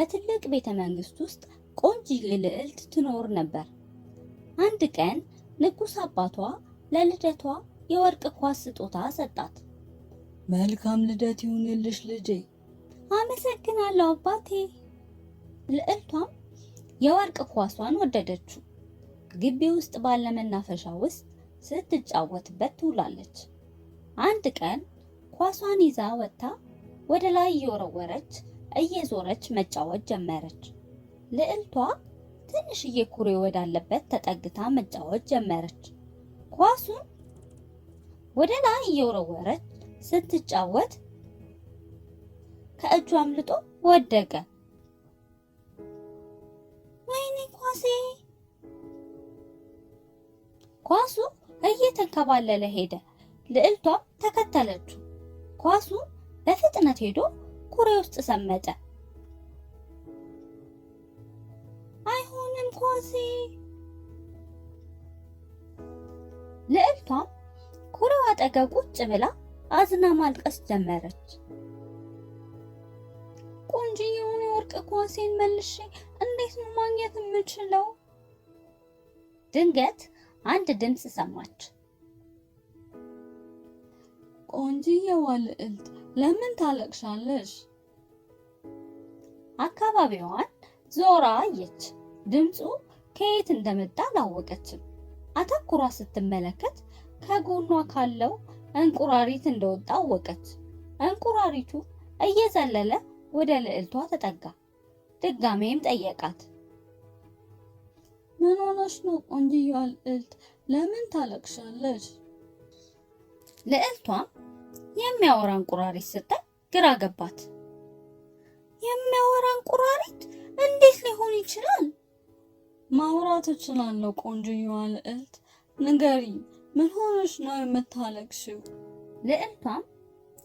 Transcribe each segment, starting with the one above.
በትልቅ ቤተ መንግስት ውስጥ ቆንጆ ልዕልት ትኖር ነበር። አንድ ቀን ንጉስ አባቷ ለልደቷ የወርቅ ኳስ ስጦታ ሰጣት። መልካም ልደት ይሁንልሽ ልጄ። አመሰግናለሁ አባቴ። ልዕልቷም የወርቅ ኳሷን ወደደችው። ግቢ ውስጥ ባለ መናፈሻ ውስጥ ስትጫወትበት ትውላለች። አንድ ቀን ኳሷን ይዛ ወጥታ ወደ ላይ እየወረወረች እየዞረች መጫወት ጀመረች። ልዕልቷ ትንሽዬ ኩሬ ወዳለበት ተጠግታ መጫወት ጀመረች። ኳሱን ወደ ላይ እየወረወረች ስትጫወት ከእጇ አምልጦ ወደቀ። ወይኔ ኳሴ! ኳሱ እየተንከባለለ ሄደ። ልዕልቷም ተከተለችው። ኳሱ በፍጥነት ሄዶ ኩሬ ውስጥ ሰመጠ። አይሆንም ኳሴ! ልዕልቷም ኩሬው አጠገብ ቁጭ ብላ አዝና ማልቀስ ጀመረች። ቆንጆዬውን የወርቅ ኳሴን መልሼ እንዴት ነው ማግኘት የምችለው? ድንገት አንድ ድምፅ ሰማች። ቆንጆዬዋ ልዕልት ለምን ታለቅሻለሽ? አካባቢዋን ዞራ አየች። ድምፁ ከየት እንደመጣ አላወቀችም። አተኩራ ስትመለከት ከጎኗ ካለው እንቁራሪት እንደወጣ አወቀች። እንቁራሪቱ እየዘለለ ወደ ልዕልቷ ተጠጋ። ድጋሜም ጠየቃት። ምን ሆነሽ ነው ቆንጆዬዋ ልዕልት? ለምን ታለቅሻለሽ? ልዕልቷም የሚያወራ እንቁራሪት ስታይ ግራ ገባት። የሚያወራ እንቁራሪት እንዴት ሊሆን ይችላል? ማውራት እችላለሁ ቆንጆዬዋ ልዕልት። ንገሪኝ፣ ምን ሆነሽ ነው የምታለቅሽው? ልዕልቷም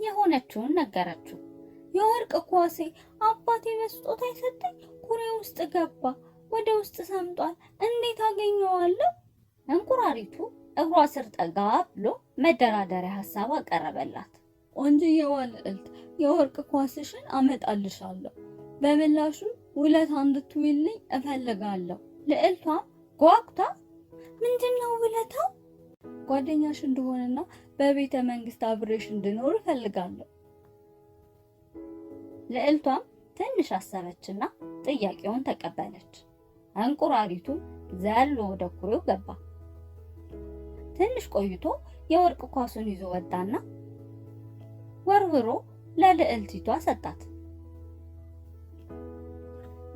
የሆነችውን ነገረችው። የወርቅ ኳሴ አባቴ በስጦታ የሰጠኝ ኩሬ ውስጥ ገባ፣ ወደ ውስጥ ሰምጧል። እንዴት አገኘዋለሁ? እንቁራሪቱ እግሯ ስር ጠጋ ብሎ መደራደሪያ ሐሳብ አቀረበላት። ቆንጆዬዋ ልዕልት፣ የወርቅ ኳስሽን አመጣልሻለሁ። በምላሹ ውለታ እንድትውይልኝ እፈልጋለሁ። ልዕልቷም ጓጉታ ምንድነው ውለታው? ጓደኛሽ እንደሆነና በቤተ መንግስት አብሬሽ እንድኖር እፈልጋለሁ። ልዕልቷም ትንሽ አሰበችና ጥያቄውን ተቀበለች። እንቁራሪቱ ዘሎ ወደ ኩሬው ገባ። ትንሽ ቆይቶ የወርቅ ኳሱን ይዞ ወጣና ወርውሮ ለልዕልቲቷ ሰጣት።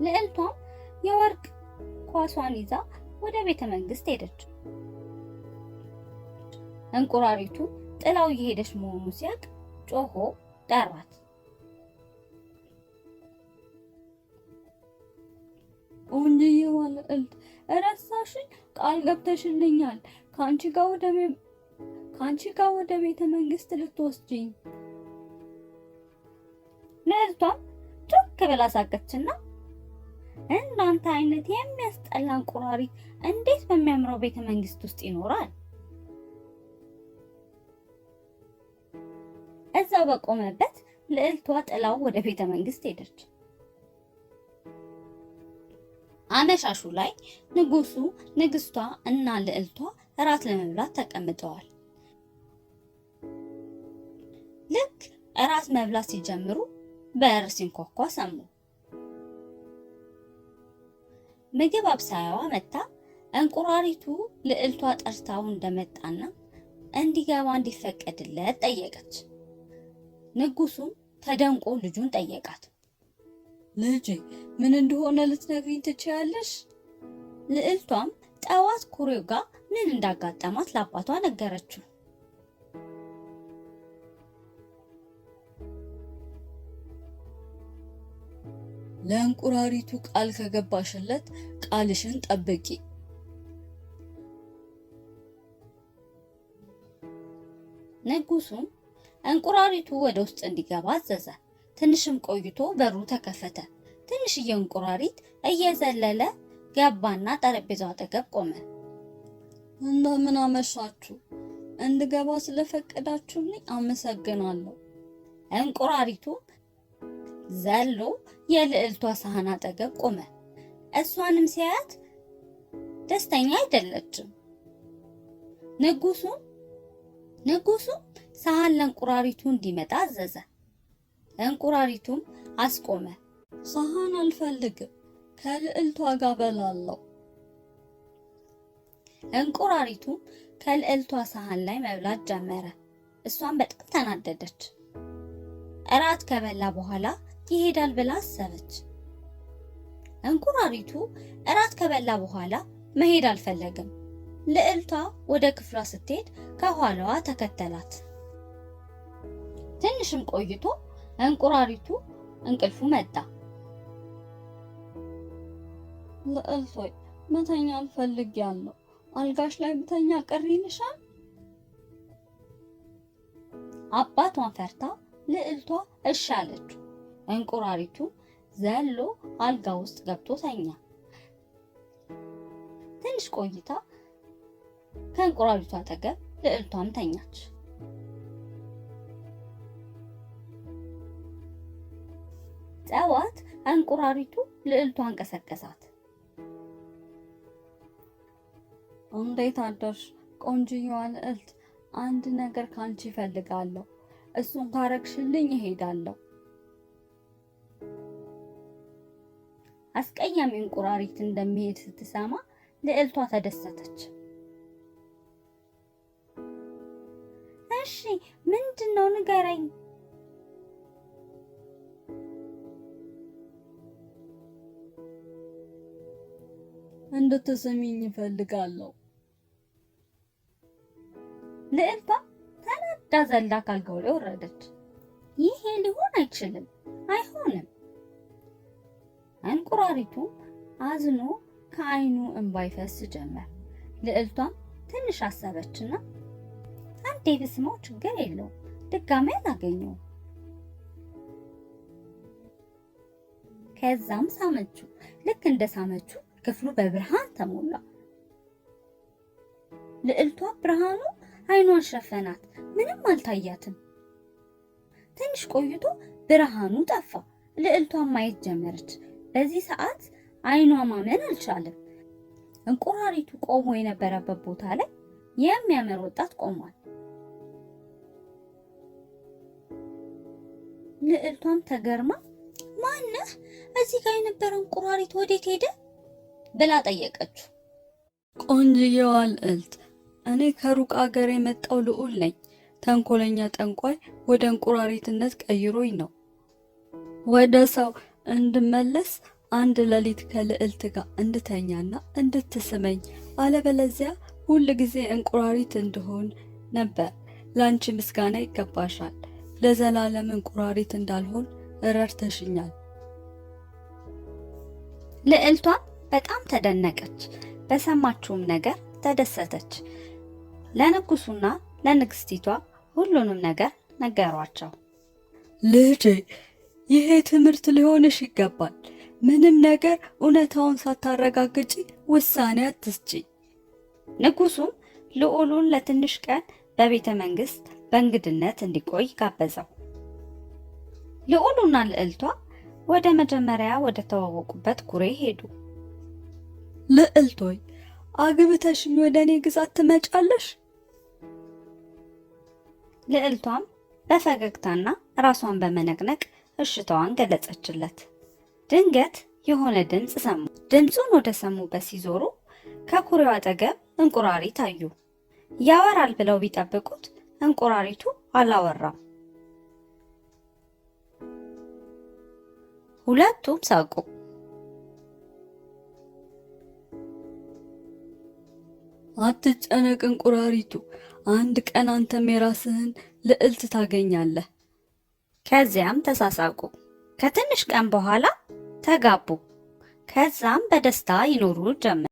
ልዕልቷም የወርቅ ኳሷን ይዛ ወደ ቤተ መንግስት ሄደች። እንቁራሪቱ ጥላው እየሄደች መሆኑን ሲያውቅ ጮሆ ጠራት። ቆንጆዬዋ ልዕልት፣ እረሳሽኝ? ቃል ገብተሽልኛል ከአንቺ ጋር ወደ ቤተ መንግስት ልትወስጂኝ። ልዕልቷም ጮክ ብላ ሳቀችና እናንተ አይነት የሚያስጠላ እንቁራሪት እንዴት በሚያምረው ቤተ መንግስት ውስጥ ይኖራል? እዛው በቆመበት ልዕልቷ ጥላው ወደ ቤተ መንግስት ሄደች። አመሻሹ ላይ ንጉሱ፣ ንግስቷ እና ልዕልቷ እራት ለመብላት ተቀምጠዋል። ልክ እራት መብላት ሲጀምሩ በር ሲንኳኳ ሰሙ። ምግብ አብሳያዋ መጣ። እንቁራሪቱ ልዕልቷ ጠርታው እንደመጣና እንዲገባ እንዲፈቀድለት ጠየቀች። ንጉሱም ተደንቆ ልጁን ጠየቃት። ልጄ ምን እንደሆነ ልትነግሪኝ ትችያለሽ? ልዕልቷም ጠዋት ኩሬው ጋር ምን እንዳጋጠማት ለአባቷ ነገረችው። ለእንቁራሪቱ ቃል ከገባሽለት ቃልሽን ጠብቂ። ንጉሱም እንቁራሪቱ ወደ ውስጥ እንዲገባ አዘዘ። ትንሽም ቆይቶ በሩ ተከፈተ። ትንሽዬ እንቁራሪት እየዘለለ ገባና ጠረጴዛው አጠገብ ቆመ። እንደምን አመሻችሁ። እንድገባ ስለፈቀዳችሁልኝ አመሰግናለሁ። እንቁራሪቱ ዘሎ የልዕልቷ ሳህን አጠገብ ቆመ። እሷንም ሲያያት ደስተኛ አይደለችም። ንጉሱ ሳህን ለእንቁራሪቱ እንዲመጣ አዘዘ። እንቁራሪቱም አስቆመ። ሳህን አልፈልግም፣ ከልዕልቷ ጋር በላለሁ። እንቁራሪቱ ከልዕልቷ ሳህን ላይ መብላት ጀመረ። እሷም በጣም ተናደደች። እራት ከበላ በኋላ ይሄዳል ብላ አሰበች። እንቁራሪቱ እራት ከበላ በኋላ መሄድ አልፈለግም። ልዕልቷ ወደ ክፍሏ ስትሄድ ከኋላዋ ተከተላት። ትንሽም ቆይቶ እንቁራሪቱ እንቅልፉ መጣ። ልዕልት ሆይ መተኛ ፈልጌያለሁ። አልጋሽ ላይ ብተኛ ቅር ይልሻል? አባቷን ፈርታ ልዕልቷ እሺ አለችው። እንቁራሪቱ ዘሎ አልጋ ውስጥ ገብቶ ተኛ። ትንሽ ቆይታ ከእንቁራሪቱ አጠገብ ልዕልቷም ተኛች። ጠዋት እንቁራሪቱ ልዕልቷን ቀሰቀሳት። እንዴት አደርሽ ቆንጆዋ ልዕልት? አንድ ነገር ካንቺ እፈልጋለሁ። እሱን ካረግሽልኝ እሄዳለሁ። አስቀያሚ እንቁራሪት እንደሚሄድ ስትሰማ ልዕልቷ ተደሰተች። እሺ ምንድነው? ንገረኝ። እንድትስሚኝ እፈልጋለሁ። ልዕልቷ ተናዳ ዘላ ካልጋው ላይ ወረደች። ይሄ ሊሆን አይችልም፣ አይሆንም። እንቁራሪቱ አዝኖ ከዓይኑ እንባ ይፈስ ጀመር። ልዕልቷም ትንሽ አሰበችና አንዴ ብስመው ችግር የለውም፣ ድጋሜ አላገኘውም። ከዛም ሳመችው። ልክ እንደ ሳመችው ክፍሉ በብርሃን ተሞላ። ልዕልቷ ብርሃኑ ዓይኗን ሸፈናት፣ ምንም አልታያትም። ትንሽ ቆይቶ ብርሃኑ ጠፋ። ልዕልቷን ማየት ጀመረች። በዚህ ሰዓት ዓይኗ ማመን አልቻለም። እንቁራሪቱ ቆሞ የነበረበት ቦታ ላይ የሚያምር ወጣት ቆሟል። ልዕልቷም ተገርማ ማነህ? እዚህ ጋር የነበረው እንቁራሪት ወዴት ሄደ? ብላ ጠየቀችው። ቆንጆዋ ልዕልት፣ እኔ ከሩቅ አገር የመጣው ልዑል ነኝ። ተንኮለኛ ጠንቋይ ወደ እንቁራሪትነት ቀይሮኝ ነው። ወደ ሰው እንድመለስ አንድ ሌሊት ከልዕልት ጋር እንድተኛና እንድትስመኝ፣ አለበለዚያ ሁል ጊዜ እንቁራሪት እንድሆን ነበር። ላንቺ ምስጋና ይገባሻል። ለዘላለም እንቁራሪት እንዳልሆን ረድተሽኛል። ልዕልቷ በጣም ተደነቀች። በሰማችውም ነገር ተደሰተች። ለንጉሱና ለንግስቲቷ ሁሉንም ነገር ነገሯቸው። ልጄ፣ ይሄ ትምህርት ሊሆንሽ ይገባል። ምንም ነገር እውነታውን ሳታረጋግጪ ውሳኔ አትስጪ። ንጉሱም ልዑሉን ለትንሽ ቀን በቤተ መንግስት በእንግድነት እንዲቆይ ጋበዘው። ልዑሉና ልዕልቷ ወደ መጀመሪያ ወደ ተዋወቁበት ኩሬ ሄዱ። ልዕልት ሆይ አግብተሽኝ ወደ እኔ ግዛት ትመጫለሽ? ልዕልቷም በፈገግታና ራሷን በመነቅነቅ እሽታዋን ገለጸችለት። ድንገት የሆነ ድምፅ ሰሙ። ድምፁን ወደ ሰሙበት ሲዞሩ ከኩሬው አጠገብ እንቁራሪት አዩ። ያወራል ብለው ቢጠብቁት እንቁራሪቱ አላወራም። ሁለቱም ሳቁ። አትጨነቅ እንቁራሪቱ፣ አንድ ቀን አንተም የራስህን ልዕልት ታገኛለህ። ከዚያም ተሳሳቁ። ከትንሽ ቀን በኋላ ተጋቡ። ከዛም በደስታ ይኖሩ ጀመር።